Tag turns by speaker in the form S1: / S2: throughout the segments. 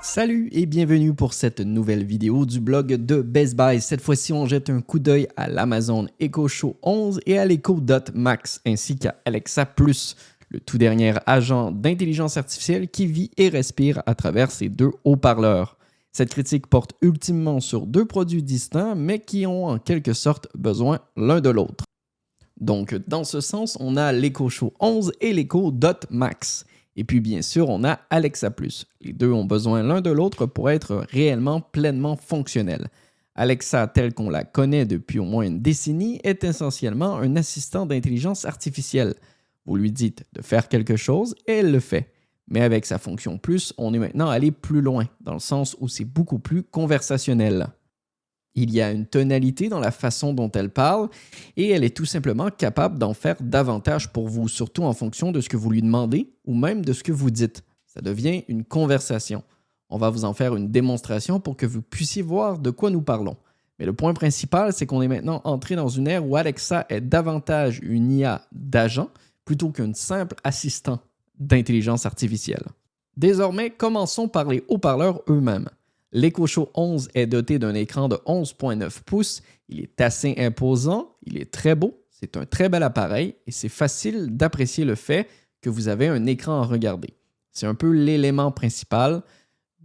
S1: Salut et bienvenue pour cette nouvelle vidéo du blog de Best Buy. Cette fois-ci, on jette un coup d'œil à l'Amazon Echo Show 11 et à l'Echo Dot Max ainsi qu'à Alexa Plus, le tout dernier agent d'intelligence artificielle qui vit et respire à travers ces deux haut-parleurs. Cette critique porte ultimement sur deux produits distincts mais qui ont en quelque sorte besoin l'un de l'autre. Donc, dans ce sens, on a l'Echo Show 11 et l'Echo Dot Max. Et puis, bien sûr, on a Alexa Plus. Les deux ont besoin l'un de l'autre pour être réellement pleinement fonctionnels. Alexa, telle qu'on la connaît depuis au moins une décennie, est essentiellement un assistant d'intelligence artificielle. Vous lui dites de faire quelque chose et elle le fait. Mais avec sa fonction Plus, on est maintenant allé plus loin, dans le sens où c'est beaucoup plus conversationnel. Il y a une tonalité dans la façon dont elle parle et elle est tout simplement capable d'en faire davantage pour vous, surtout en fonction de ce que vous lui demandez ou même de ce que vous dites. Ça devient une conversation. On va vous en faire une démonstration pour que vous puissiez voir de quoi nous parlons. Mais le point principal, c'est qu'on est maintenant entré dans une ère où Alexa est davantage une IA d'agent plutôt qu'un simple assistant d'intelligence artificielle. Désormais, commençons par les haut-parleurs eux-mêmes. L'Echo Show 11 est doté d'un écran de 11,9 pouces. Il est assez imposant, il est très beau, c'est un très bel appareil et c'est facile d'apprécier le fait que vous avez un écran à regarder. C'est un peu l'élément principal.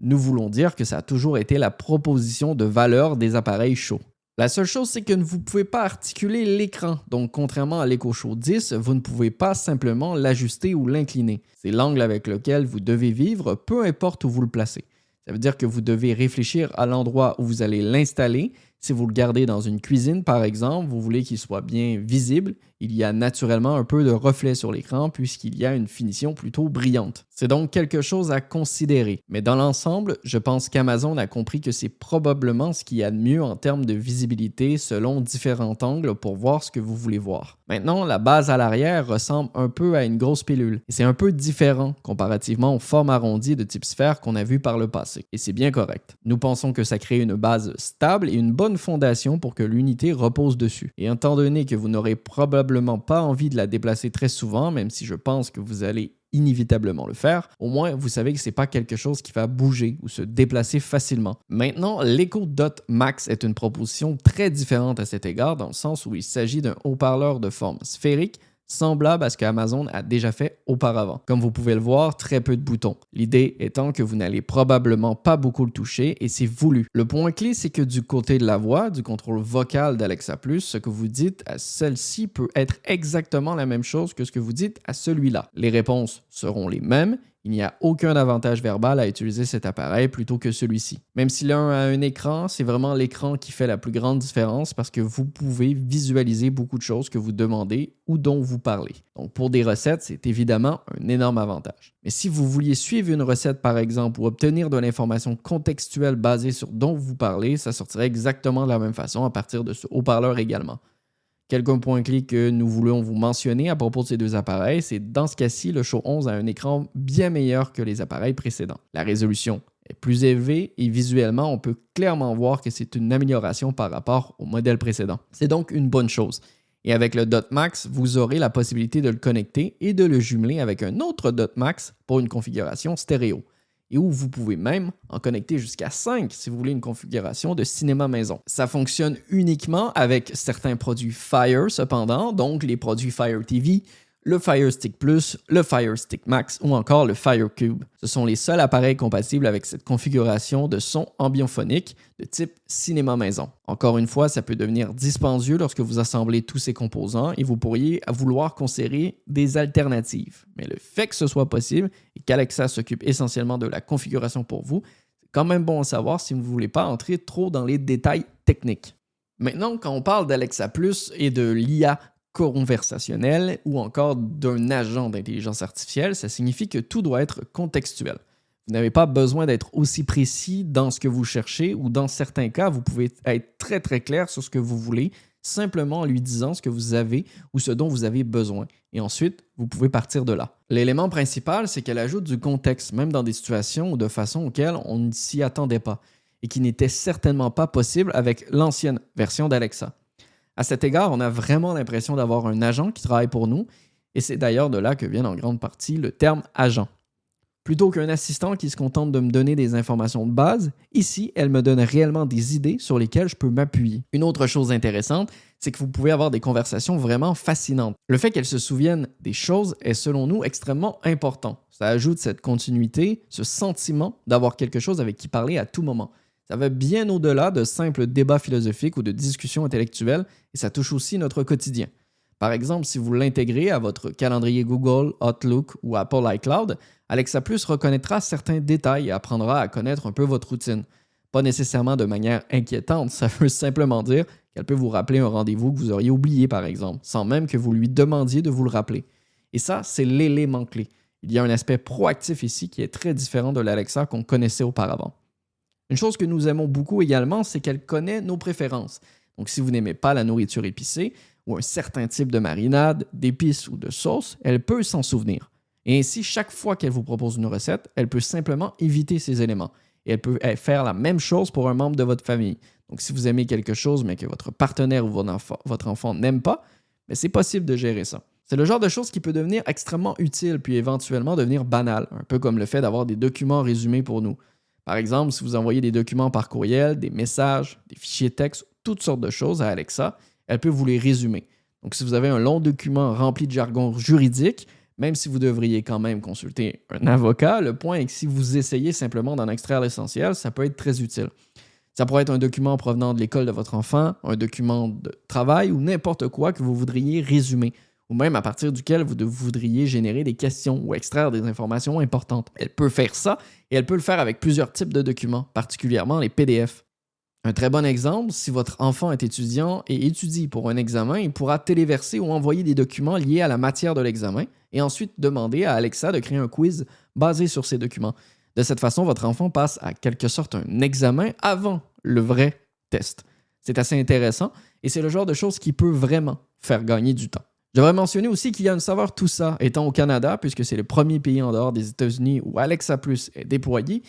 S1: Nous voulons dire que ça a toujours été la proposition de valeur des appareils Show. La seule chose, c'est que vous ne pouvez pas articuler l'écran. Donc, contrairement à l'Echo Show 10, vous ne pouvez pas simplement l'ajuster ou l'incliner. C'est l'angle avec lequel vous devez vivre, peu importe où vous le placez. Ça veut dire que vous devez réfléchir à l'endroit où vous allez l'installer. Si vous le gardez dans une cuisine, par exemple, vous voulez qu'il soit bien visible, il y a naturellement un peu de reflet sur l'écran puisqu'il y a une finition plutôt brillante. C'est donc quelque chose à considérer. Mais dans l'ensemble, je pense qu'Amazon a compris que c'est probablement ce qu'il y a de mieux en termes de visibilité selon différents angles pour voir ce que vous voulez voir. Maintenant, la base à l'arrière ressemble un peu à une grosse pilule. Et c'est un peu différent comparativement aux formes arrondies de type sphère qu'on a vues par le passé. Et c'est bien correct. Nous pensons que ça crée une base stable et une bonne fondation pour que l'unité repose dessus. Et étant donné que vous n'aurez probablement pas envie de la déplacer très souvent, même si je pense que vous allez inévitablement le faire, au moins vous savez que ce n'est pas quelque chose qui va bouger ou se déplacer facilement. Maintenant, l'Echo Dot Max est une proposition très différente à cet égard dans le sens où il s'agit d'un haut-parleur de forme sphérique semblable à ce qu'Amazon a déjà fait auparavant. Comme vous pouvez le voir, très peu de boutons. L'idée étant que vous n'allez probablement pas beaucoup le toucher et c'est voulu. Le point clé, c'est que du côté de la voix, du contrôle vocal d'Alexa Plus, ce que vous dites à celle-ci peut être exactement la même chose que ce que vous dites à celui-là. Les réponses seront les mêmes. Il n'y a aucun avantage verbal à utiliser cet appareil plutôt que celui-ci. Même si l'un a un écran, c'est vraiment l'écran qui fait la plus grande différence parce que vous pouvez visualiser beaucoup de choses que vous demandez ou dont vous parlez. Donc pour des recettes, c'est évidemment un énorme avantage. Mais si vous vouliez suivre une recette par exemple ou obtenir de l'information contextuelle basée sur dont vous parlez, ça sortirait exactement de la même façon à partir de ce haut-parleur également. Quelques points clés que nous voulons vous mentionner à propos de ces deux appareils, c'est dans ce cas-ci, le Show 11 a un écran bien meilleur que les appareils précédents. La résolution est plus élevée et visuellement, on peut clairement voir que c'est une amélioration par rapport au modèle précédent. C'est donc une bonne chose. Et avec le Dot Max, vous aurez la possibilité de le connecter et de le jumeler avec un autre Dot Max pour une configuration stéréo. Et où vous pouvez même en connecter jusqu'à 5 si vous voulez une configuration de cinéma maison. Ça fonctionne uniquement avec certains produits Fire cependant, donc les produits Fire TV, le Fire Stick Plus, le Fire Stick Max ou encore le Fire Cube. Ce sont les seuls appareils compatibles avec cette configuration de son ambiphonique de type cinéma maison. Encore une fois, ça peut devenir dispendieux lorsque vous assemblez tous ces composants et vous pourriez vouloir considérer des alternatives. Mais le fait que ce soit possible et qu'Alexa s'occupe essentiellement de la configuration pour vous, c'est quand même bon à savoir si vous ne voulez pas entrer trop dans les détails techniques. Maintenant, quand on parle d'Alexa Plus et de l'IA conversationnel ou encore d'un agent d'intelligence artificielle, ça signifie que tout doit être contextuel. Vous n'avez pas besoin d'être aussi précis dans ce que vous cherchez ou dans certains cas, vous pouvez être très très clair sur ce que vous voulez simplement en lui disant ce que vous avez ou ce dont vous avez besoin. Et ensuite, vous pouvez partir de là. L'élément principal, c'est qu'elle ajoute du contexte, même dans des situations ou de façon auxquelles on ne s'y attendait pas et qui n'était certainement pas possible avec l'ancienne version d'Alexa. À cet égard, on a vraiment l'impression d'avoir un agent qui travaille pour nous et c'est d'ailleurs de là que vient en grande partie le terme agent. Plutôt qu'un assistant qui se contente de me donner des informations de base, ici, elle me donne réellement des idées sur lesquelles je peux m'appuyer. Une autre chose intéressante, c'est que vous pouvez avoir des conversations vraiment fascinantes. Le fait qu'elle se souvienne des choses est selon nous extrêmement important. Ça ajoute cette continuité, ce sentiment d'avoir quelque chose avec qui parler à tout moment. Ça va bien au-delà de simples débats philosophiques ou de discussions intellectuelles et ça touche aussi notre quotidien. Par exemple, si vous l'intégrez à votre calendrier Google, Outlook ou Apple iCloud, Alexa Plus reconnaîtra certains détails et apprendra à connaître un peu votre routine. Pas nécessairement de manière inquiétante, ça veut simplement dire qu'elle peut vous rappeler un rendez-vous que vous auriez oublié par exemple, sans même que vous lui demandiez de vous le rappeler. Et ça, c'est l'élément clé. Il y a un aspect proactif ici qui est très différent de l'Alexa qu'on connaissait auparavant. Une chose que nous aimons beaucoup également, c'est qu'elle connaît nos préférences. Donc si vous n'aimez pas la nourriture épicée, ou un certain type de marinade, d'épices ou de sauce, elle peut s'en souvenir. Et ainsi, chaque fois qu'elle vous propose une recette, elle peut simplement éviter ces éléments. Et elle peut faire la même chose pour un membre de votre famille. Donc, si vous aimez quelque chose, mais que votre partenaire ou votre enfant n'aime pas, c'est possible de gérer ça. C'est le genre de choses qui peut devenir extrêmement utile, puis éventuellement devenir banal, un peu comme le fait d'avoir des documents résumés pour nous. Par exemple, si vous envoyez des documents par courriel, des messages, des fichiers texte, toutes sortes de choses à Alexa, elle peut vous les résumer. Donc, si vous avez un long document rempli de jargon juridique, même si vous devriez quand même consulter un avocat, le point est que si vous essayez simplement d'en extraire l'essentiel, ça peut être très utile. Ça pourrait être un document provenant de l'école de votre enfant, un document de travail ou n'importe quoi que vous voudriez résumer, ou même à partir duquel vous voudriez générer des questions ou extraire des informations importantes. Elle peut faire ça et elle peut le faire avec plusieurs types de documents, particulièrement les PDF. Un très bon exemple, si votre enfant est étudiant et étudie pour un examen, il pourra téléverser ou envoyer des documents liés à la matière de l'examen et ensuite demander à Alexa de créer un quiz basé sur ces documents. De cette façon, votre enfant passe à quelque sorte un examen avant le vrai test. C'est assez intéressant et c'est le genre de choses qui peut vraiment faire gagner du temps. Je devrais mentionner aussi qu'il y a une saveur tout ça, étant au Canada, puisque c'est le premier pays en dehors des États-Unis où Alexa Plus est déployé,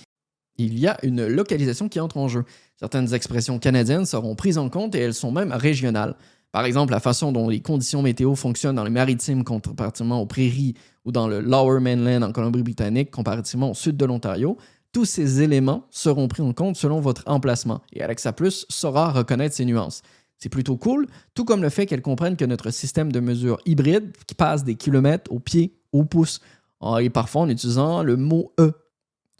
S1: il y a une localisation qui entre en jeu. Certaines expressions canadiennes seront prises en compte et elles sont même régionales. Par exemple, la façon dont les conditions météo fonctionnent dans les maritimes comparativement aux prairies ou dans le Lower Mainland en Colombie-Britannique comparativement au sud de l'Ontario, tous ces éléments seront pris en compte selon votre emplacement et Alexa Plus saura reconnaître ces nuances. C'est plutôt cool, tout comme le fait qu'elle comprenne que notre système de mesure hybride qui passe des kilomètres au pied, au pouce, et parfois en utilisant le mot « e ».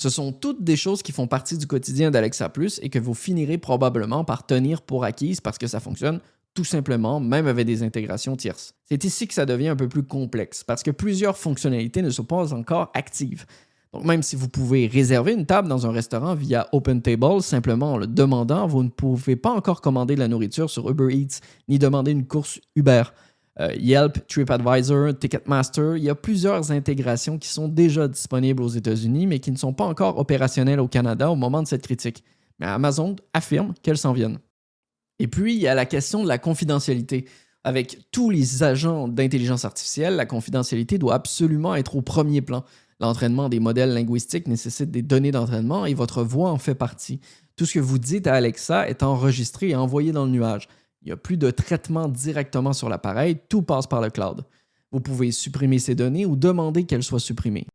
S1: Ce sont toutes des choses qui font partie du quotidien d'Alexa Plus et que vous finirez probablement par tenir pour acquises parce que ça fonctionne tout simplement, même avec des intégrations tierces. C'est ici que ça devient un peu plus complexe parce que plusieurs fonctionnalités ne sont pas encore actives. Donc même si vous pouvez réserver une table dans un restaurant via OpenTable simplement en le demandant, vous ne pouvez pas encore commander de la nourriture sur Uber Eats ni demander une course Uber. Yelp, TripAdvisor, Ticketmaster, il y a plusieurs intégrations qui sont déjà disponibles aux États-Unis, mais qui ne sont pas encore opérationnelles au Canada au moment de cette critique. Mais Amazon affirme qu'elles s'en viennent. Et puis, il y a la question de la confidentialité. Avec tous les agents d'intelligence artificielle, la confidentialité doit absolument être au premier plan. L'entraînement des modèles linguistiques nécessite des données d'entraînement et votre voix en fait partie. Tout ce que vous dites à Alexa est enregistré et envoyé dans le nuage. Il n'y a plus de traitement directement sur l'appareil, tout passe par le cloud. Vous pouvez supprimer ces données ou demander qu'elles soient supprimées.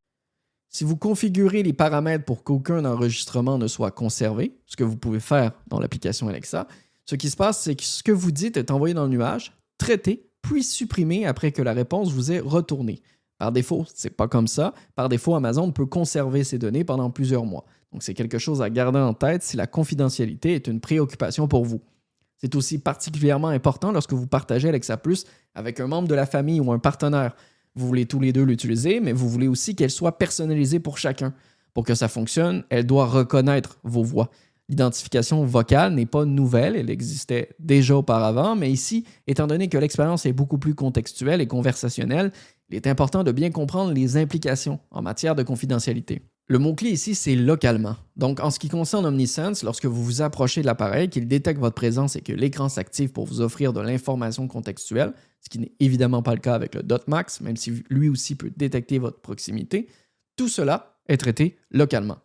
S1: Si vous configurez les paramètres pour qu'aucun enregistrement ne soit conservé, ce que vous pouvez faire dans l'application Alexa, ce qui se passe, c'est que ce que vous dites est envoyé dans le nuage, traité, puis supprimé après que la réponse vous est retournée. Par défaut, c'est pas comme ça. Par défaut, Amazon peut conserver ces données pendant plusieurs mois. Donc, c'est quelque chose à garder en tête si la confidentialité est une préoccupation pour vous. C'est aussi particulièrement important lorsque vous partagez Alexa Plus avec un membre de la famille ou un partenaire. Vous voulez tous les deux l'utiliser, mais vous voulez aussi qu'elle soit personnalisée pour chacun. Pour que ça fonctionne, elle doit reconnaître vos voix. L'identification vocale n'est pas nouvelle, elle existait déjà auparavant, mais ici, étant donné que l'expérience est beaucoup plus contextuelle et conversationnelle, il est important de bien comprendre les implications en matière de confidentialité. Le mot-clé ici, c'est localement. Donc, en ce qui concerne Omnisense, lorsque vous vous approchez de l'appareil, qu'il détecte votre présence et que l'écran s'active pour vous offrir de l'information contextuelle, ce qui n'est évidemment pas le cas avec le DotMax, même si lui aussi peut détecter votre proximité, tout cela est traité localement.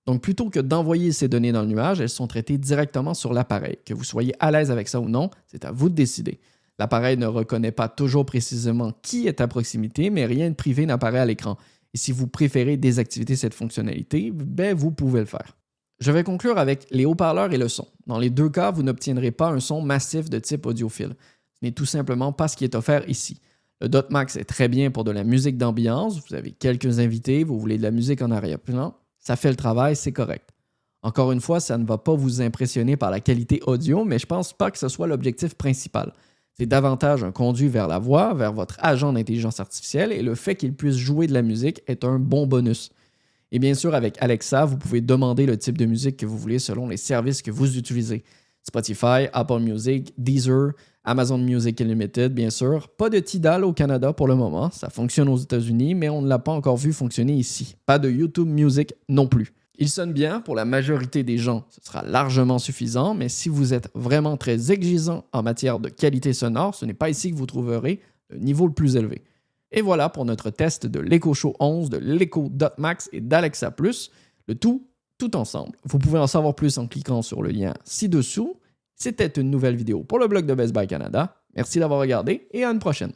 S1: Donc, plutôt que d'envoyer ces données dans le nuage, elles sont traitées directement sur l'appareil. Que vous soyez à l'aise avec ça ou non, c'est à vous de décider. L'appareil ne reconnaît pas toujours précisément qui est à proximité, mais rien de privé n'apparaît à l'écran. Et si vous préférez désactiver cette fonctionnalité, vous pouvez le faire. Je vais conclure avec les haut-parleurs et le son. Dans les deux cas, vous n'obtiendrez pas un son massif de type audiophile. Ce n'est tout simplement pas ce qui est offert ici. Le Dot Max est très bien pour de la musique d'ambiance, vous avez quelques invités, vous voulez de la musique en arrière-plan, ça fait le travail, c'est correct. Encore une fois, ça ne va pas vous impressionner par la qualité audio, mais je pense pas que ce soit l'objectif principal. C'est davantage un conduit vers la voix, vers votre agent d'intelligence artificielle, et le fait qu'il puisse jouer de la musique est un bon bonus. Et bien sûr, avec Alexa, vous pouvez demander le type de musique que vous voulez selon les services que vous utilisez. Spotify, Apple Music, Deezer, Amazon Music Unlimited, bien sûr. Pas de Tidal au Canada pour le moment, ça fonctionne aux États-Unis, mais on ne l'a pas encore vu fonctionner ici. Pas de YouTube Music non plus. Il sonne bien pour la majorité des gens, ce sera largement suffisant, mais si vous êtes vraiment très exigeant en matière de qualité sonore, ce n'est pas ici que vous trouverez le niveau le plus élevé. Et voilà pour notre test de l'Echo Show 11, de l'Echo Dot Max et d'Alexa Plus, le tout ensemble. Vous pouvez en savoir plus en cliquant sur le lien ci-dessous. C'était une nouvelle vidéo pour le blog de Best Buy Canada. Merci d'avoir regardé et à une prochaine.